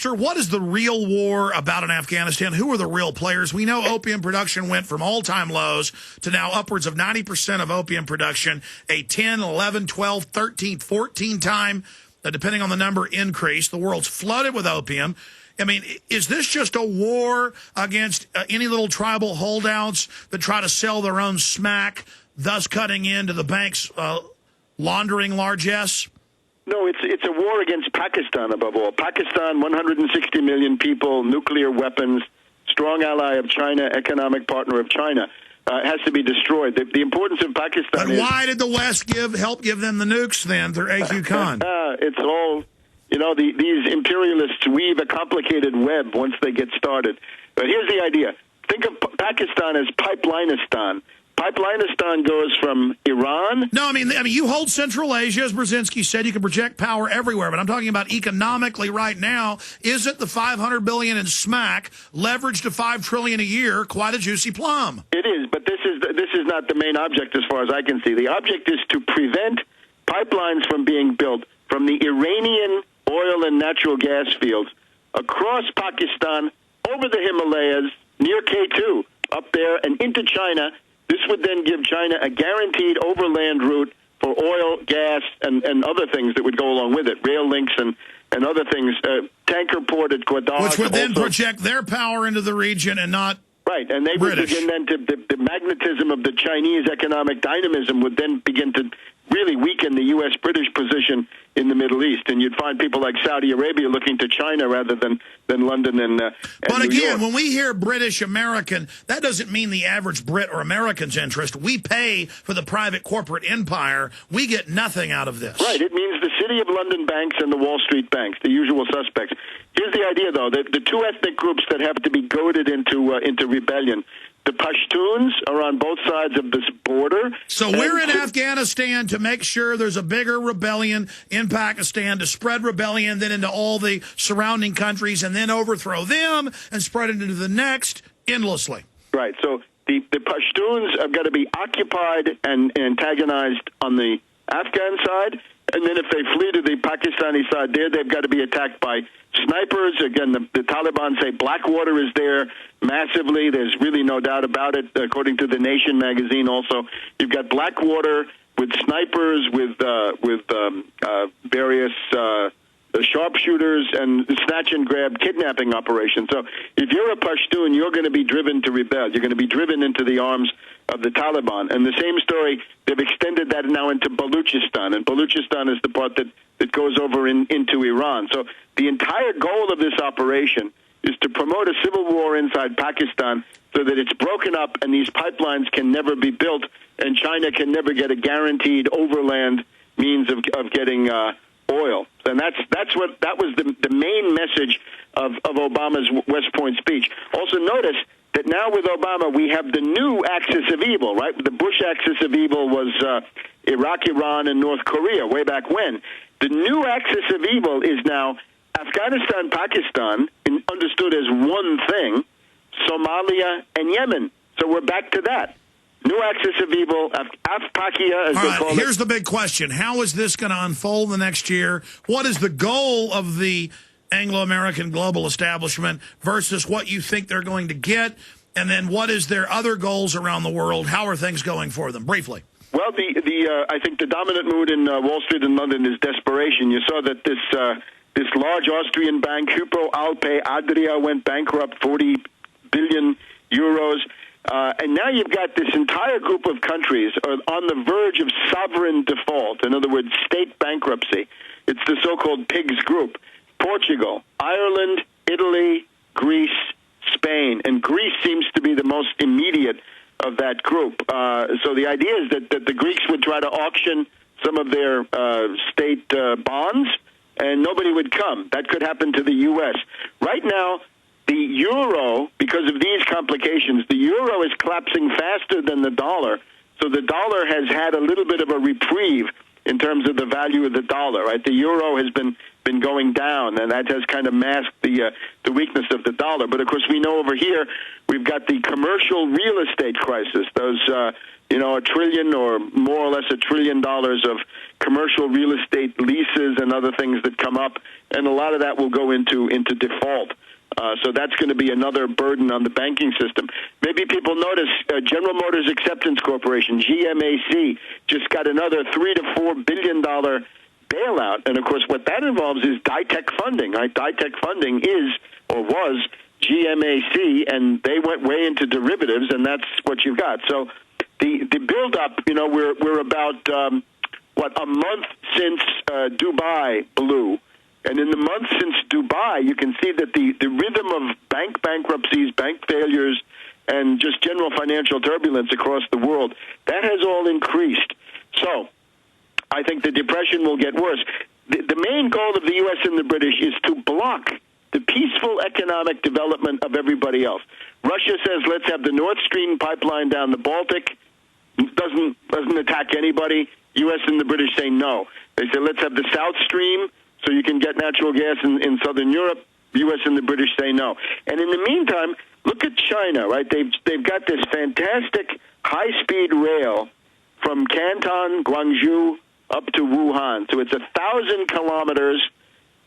Webster, what is the real war about in Afghanistan? Who are the real players? We know opium production went from all-time lows to now upwards of 90% of opium production, a 10, 11, 12, 13, 14 time, depending on the number, increase. The world's flooded with opium. I mean, is this just a war against any little tribal holdouts that try to sell their own smack, thus cutting into the banks laundering largesse? No, it's a war against Pakistan, above all. Pakistan, 160 million people, nuclear weapons, strong ally of China, economic partner of China, has to be destroyed. The importance of Pakistan But why did the West help give them the nukes, then, through A.Q. Khan? It's all, these imperialists weave a complicated web once they get started. But here's the idea. Think of Pakistan as Pipelinistan. Pipelinistan goes from Iran. No, I mean, you hold Central Asia, as Brzezinski said. You can project power everywhere. But I'm talking about economically right now. Isn't the $500 billion in smack leveraged to $5 trillion a year quite a juicy plum? It is, but this is not the main object as far as I can see. The object is to prevent pipelines from being built from the Iranian oil and natural gas fields across Pakistan, over the Himalayas, near K2, up there, and into China. This would then give China a guaranteed overland route for oil, gas, and other things that would go along with it, rail links and other things, tanker port at Gwadar. Which would then project their power into the region and not right, and they would begin then to, the magnetism of the Chinese economic dynamism would then begin to really weaken the U.S.-British position in the Middle East, and you'd find people like Saudi Arabia looking to China rather than London and But New again, York. when we hear British-American, that doesn't mean the average Brit or American's interest. We pay for the private corporate empire. We get nothing out of this. Right. It means the City of London banks and the Wall Street banks, the usual suspects. Here's the idea, though. The two ethnic groups that have to be goaded into rebellion, the Pashtuns are on both sides of this border. So we're in Afghanistan to make sure there's a bigger rebellion in Pakistan, to spread rebellion then into all the surrounding countries and then overthrow them and spread it into the next endlessly. Right. So the Pashtuns have got to be occupied and antagonized on the Afghan side. And then if they flee to the Pakistani side there, they've got to be attacked by snipers. Again, the Taliban say Blackwater is there massively. There's really no doubt about it. According to The Nation magazine also, you've got Blackwater with snipers, with various sharpshooters and snatch and grab kidnapping operations. So if you're a Pashtun, you're going to be driven to rebel. You're going to be driven into the arms of the Taliban. And the same story, they've extended that now into Baluchistan. And Baluchistan is the part that goes over into Iran. So the entire goal of this operation is to promote a civil war inside Pakistan so that it's broken up and these pipelines can never be built and China can never get a guaranteed overland means of getting oil. And that was the main message of Obama's West Point speech. Also notice that now with Obama we have the new axis of evil, right? The Bush axis of evil was Iraq, Iran, and North Korea way back when. The new axis of evil is now Afghanistan, Pakistan, understood as one thing, Somalia and Yemen. So we're back to that. New axis of evil, Afpakia, as they call it. Here's the big question. How is this going to unfold the next year? What is the goal of the Anglo-American global establishment versus what you think they're going to get? And then what is their other goals around the world? How are things going for them? Briefly. Well, I think the dominant mood in Wall Street and London is desperation. You saw that this large Austrian bank, Hypo Alpe Adria, went bankrupt, 40 billion euros. And now you've got this entire group of countries on the verge of sovereign default. In other words, state bankruptcy. It's the so-called PIGS group. Portugal, Ireland, Italy, Greece, Spain. And Greece seems to be the most immediate of that group. So the idea is that the Greeks would try to auction some of their state bonds, and nobody would come. That could happen to the U.S. Right now, the euro, because of these complications, the euro is collapsing faster than the dollar. So the dollar has had a little bit of a reprieve in terms of the value of the dollar. Right, the euro has been been going down, and that has kind of masked the weakness of the dollar. But of course, we know over here we've got the commercial real estate crisis. Those $1 trillion or more or less $1 trillion of commercial real estate leases and other things that come up, and a lot of that will go into default. So that's going to be another burden on the banking system. Maybe people notice General Motors Acceptance Corporation, GMAC, just got another $3 to $4 billion bailout. And, of course, what that involves is DITEC funding. Right? DITEC funding is or was GMAC, and they went way into derivatives, and that's what you've got. So the buildup, we're about, a month since Dubai blew. And in the month since Dubai, you can see that the rhythm of bank bankruptcies, bank failures, and just general financial turbulence across the world, that has all increased. So I think the depression will get worse. The main goal of the U.S. and the British is to block the peaceful economic development of everybody else. Russia says, let's have the Nord Stream pipeline down the Baltic. Doesn't attack anybody. U.S. and the British say no. They say, let's have the South Stream, so you can get natural gas in Southern Europe. The U.S. and the British say no. And in the meantime, look at China, right? They've got this fantastic high-speed rail from Canton, Guangzhou, up to Wuhan. So it's 1,000 kilometers,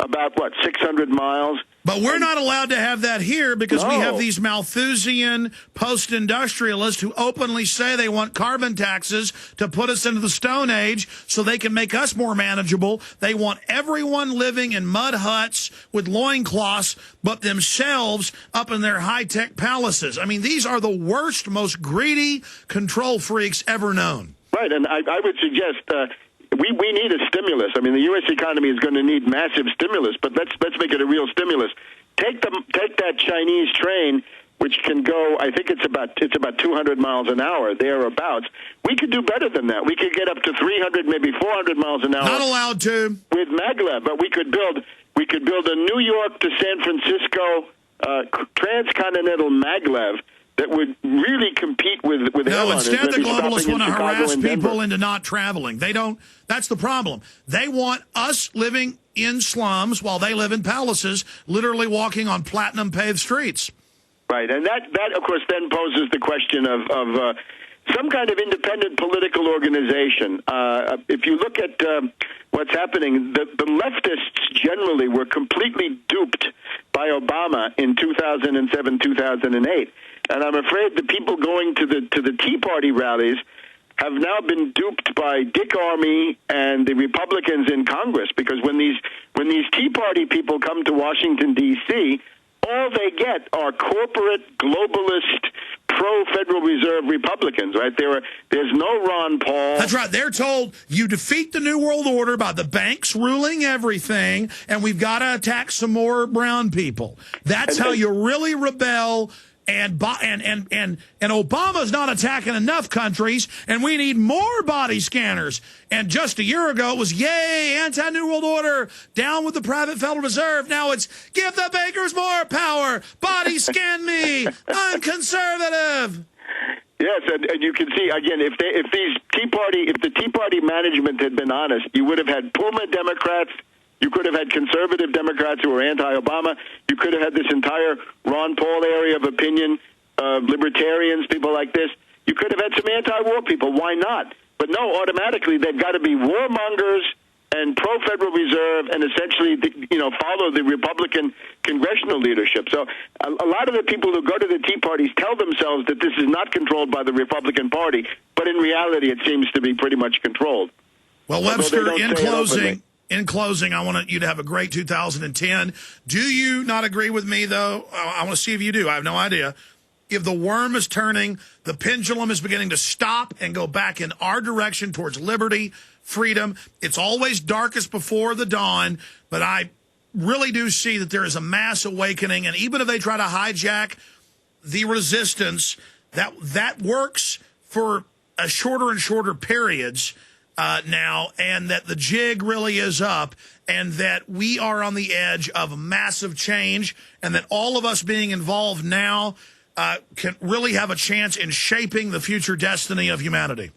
about, 600 miles. But we're not allowed to have that here because we have No. these Malthusian post-industrialists who openly say they want carbon taxes to put us into the Stone Age so they can make us more manageable. They want everyone living in mud huts with loincloths but themselves up in their high-tech palaces. I mean, these are the worst, most greedy control freaks ever known. Right, and I would suggest we need a stimulus. I mean, the U.S. economy is going to need massive stimulus, but let's make it a real stimulus. Take that Chinese train, which can go, I think it's about 200 miles an hour, thereabouts. We could do better than that. We could get up to 300, maybe 400 miles an hour. Not allowed to. With maglev, but we could build a New York to San Francisco transcontinental maglev that would really compete with No, airliners. instead the Maybe globalists stopping in want to Chicago harass and people Denver. into not traveling. They don't. That's the problem. They want us living in slums while they live in palaces, literally walking on platinum-paved streets. Right, and that of course then poses the question of some kind of independent political organization. If you look at what's happening, the leftists generally were completely duped by Obama in 2007, 2008. And I'm afraid the people going to the Tea Party rallies have now been duped by Dick Armey and the Republicans in Congress, because when these Tea Party people come to Washington, D.C., all they get are corporate, globalist, pro-Federal Reserve Republicans, right? There's no Ron Paul. That's right. They're told you defeat the New World Order by the banks ruling everything, and we've got to attack some more brown people. That's how you really rebel. And Obama's not attacking enough countries, and we need more body scanners. And just a year ago, it was, yay, anti-New World Order, down with the private Federal Reserve. Now it's, give the bankers more power, body scan me, I'm conservative. Yes, and you can see, again, if the Tea Party management had been honest, you would have had Puma Democrats. You could have had conservative Democrats who were anti-Obama. You could have had this entire Ron Paul area of opinion, libertarians, people like this. You could have had some anti-war people. Why not? But no, automatically they've got to be warmongers and pro-Federal Reserve and essentially, follow the Republican congressional leadership. So a lot of the people who go to the Tea Parties tell themselves that this is not controlled by the Republican Party, but in reality it seems to be pretty much controlled. Well, Webster, in closing, I want you to have a great 2010. Do you not agree with me, though? I want to see if you do. I have no idea. If the worm is turning, the pendulum is beginning to stop and go back in our direction towards liberty, freedom. It's always darkest before the dawn, but I really do see that there is a mass awakening. And even if they try to hijack the resistance, that works for a shorter and shorter periods now, and that the jig really is up, and that we are on the edge of massive change, and that all of us being involved now can really have a chance in shaping the future destiny of humanity.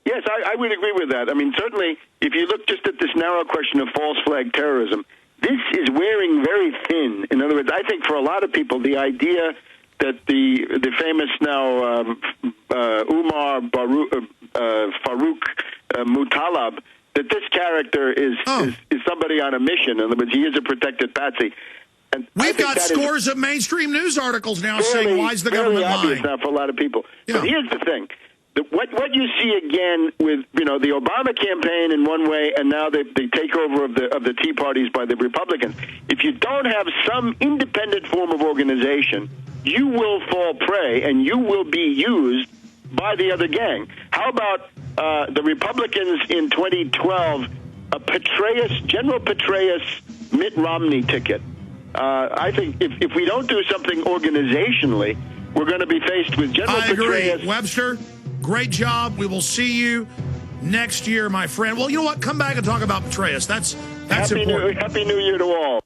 Yes, I would agree with that. I mean, certainly, if you look just at this narrow question of false flag terrorism, this is wearing very thin. In other words, I think for a lot of people, the idea that the famous now Umar Farouk Mutalab, that this character is somebody on a mission. In other words, he is a protected patsy. And we've got scores of mainstream news articles now saying, why is the government lying? Obvious now for a lot of people. Yeah. But here's the thing. What you see again with the Obama campaign in one way, and now the takeover of the Tea Parties by the Republicans. If you don't have some independent form of organization, you will fall prey and you will be used by the other gang. How about the Republicans in 2012? General Petraeus, Mitt Romney ticket. I think if we don't do something organizationally, we're going to be faced with General Petraeus. Webster, great job. We will see you next year, my friend. Well, you know what? Come back and talk about Petraeus. That's important. Happy New Year to all.